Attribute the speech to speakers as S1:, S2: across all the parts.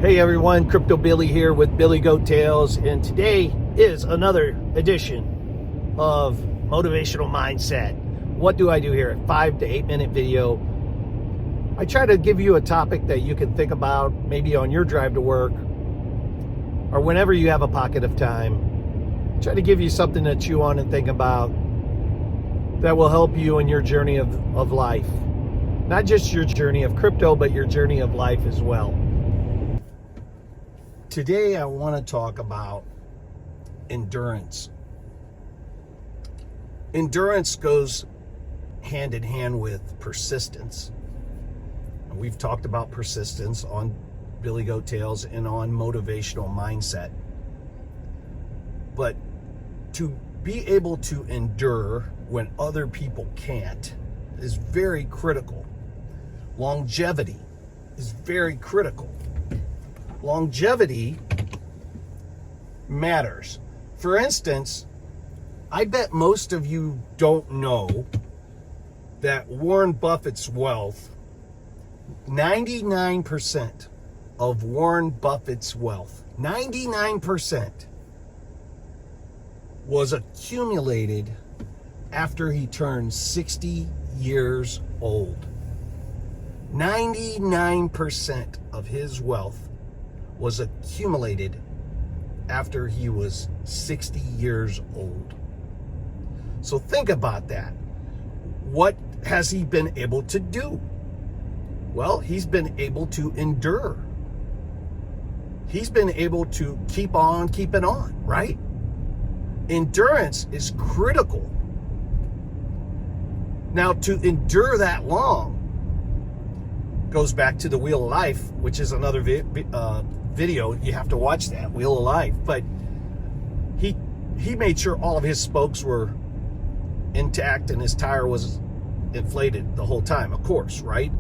S1: Hey everyone, Crypto Billy here with Billy Goat Tales, and today is another edition of Motivational Mindset. What do I do here? A 5 to 8 minute video. I try to give you a topic that you can think about maybe on your drive to work or whenever you have a pocket of time. Try to give you something to chew on and think about that will help you in your journey of life. Not just your journey of crypto, but your journey of life as well. Today, I want to talk about endurance. Endurance goes hand in hand with persistence. And we've talked about persistence on Billy Goat Tales and on motivational mindset. But to be able to endure when other people can't is very critical. Longevity is very critical. Longevity matters. For instance, I bet most of you don't know that Warren Buffett's wealth, 99% of Warren Buffett's wealth, 99% was accumulated after he turned 60 years old. 99% of his wealth was accumulated after he was 60 years old. So think about that. What has he been able to do? Well, he's been able to endure. He's been able to keep on keeping on, right? Endurance is critical. Now, to endure that long goes back to the Wheel of Life, which is another video. You have to watch that, Wheel of Life. But he made sure all of his spokes were intact and his tire was inflated the whole time, of course, right?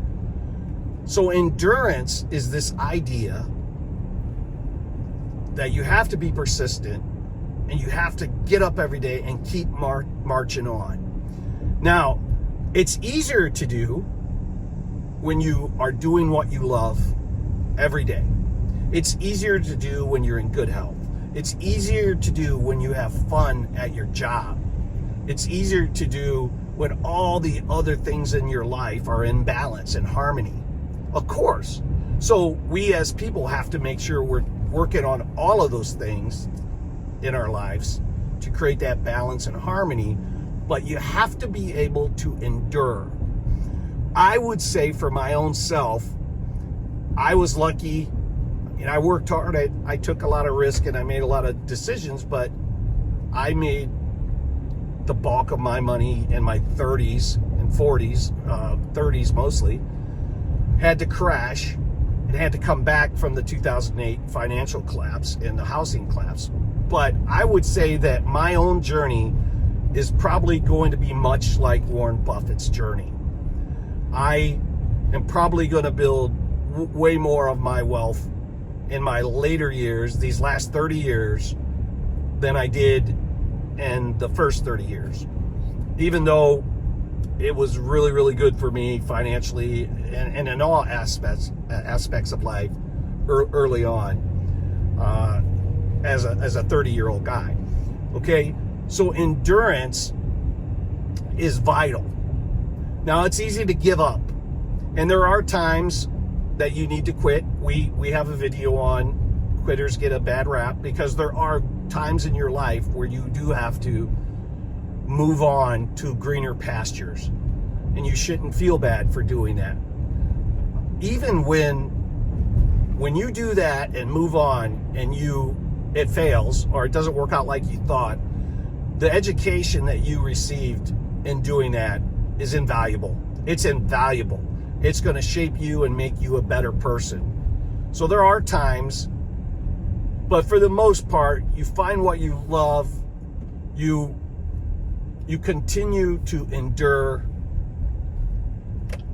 S1: So endurance is this idea that you have to be persistent and you have to get up every day and keep marching on. Now, it's easier to do when you are doing what you love every day. It's easier to do when you're in good health. It's easier to do when you have fun at your job. It's easier to do when all the other things in your life are in balance and harmony. Of course. So we as people have to make sure we're working on all of those things in our lives to create that balance and harmony, but you have to be able to endure. I would say for my own self, I was lucky. I worked hard. I took a lot of risk and I made a lot of decisions, but I made the bulk of my money in my 30s and 40s, 30s mostly. Had to crash and had to come back from the 2008 financial collapse and the housing collapse. But I would say that my own journey is probably going to be much like Warren Buffett's journey. I am probably going to build way more of my wealth in my later years, these last 30 years, than I did in the first 30 years. Even though it was really, really good for me financially and in all aspects of life early on as a 30-year-old guy. Okay, so endurance is vital. Now, it's easy to give up, and there are times that you need to quit. We have a video on quitters get a bad rap, because there are times in your life where you do have to move on to greener pastures, and you shouldn't feel bad for doing that. Even when you do that and move on and it fails or it doesn't work out like you thought, the education that you received in doing that is invaluable. It's invaluable. It's going to shape you and make you a better person. So there are times, but for the most part, you find what you love, you continue to endure,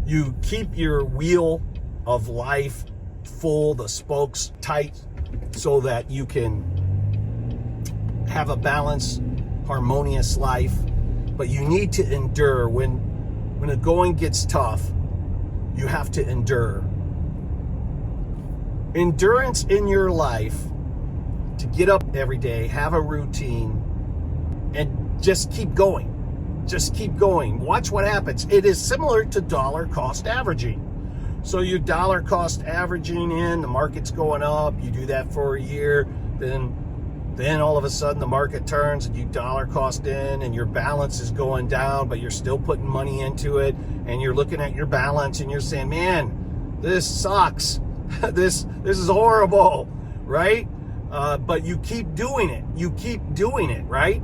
S1: you keep your wheel of life full, the spokes tight, so that you can have a balanced, harmonious life. But you need to endure. When the going gets tough, you have to endure. Endurance in your life, to get up every day, have a routine, and just keep going. Just keep going. Watch what happens. It is similar to dollar cost averaging. So you dollar cost averaging in, the market's going up, you do that for a year, then all of a sudden the market turns and you dollar cost in and your balance is going down, but you're still putting money into it, and you're looking at your balance and you're saying, man, this sucks. This is horrible, right? But you keep doing it. You keep doing it, right?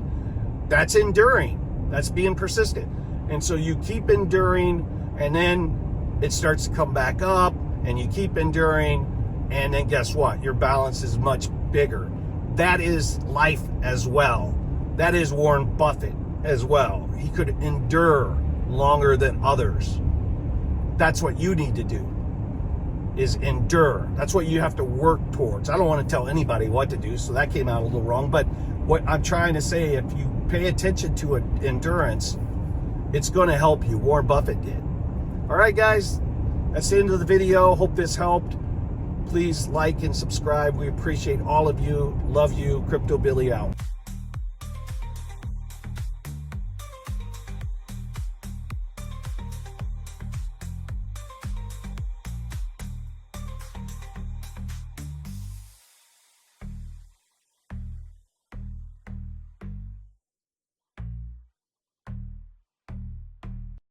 S1: That's enduring. That's being persistent. And so you keep enduring, and then it starts to come back up, and you keep enduring, and then guess what? Your balance is much bigger. That is life as well. That is Warren Buffett as well. He could endure longer than others. That's what you need to do, is endure. That's what you have to work towards. I don't want to tell anybody what to do, so that came out a little wrong. But what I'm trying to say, if you pay attention to endurance, it's going to help you. Warren Buffett did. All right, guys, that's the end of the video. Hope this helped. Please like and subscribe. We appreciate all of you. Love you. Crypto Billy out.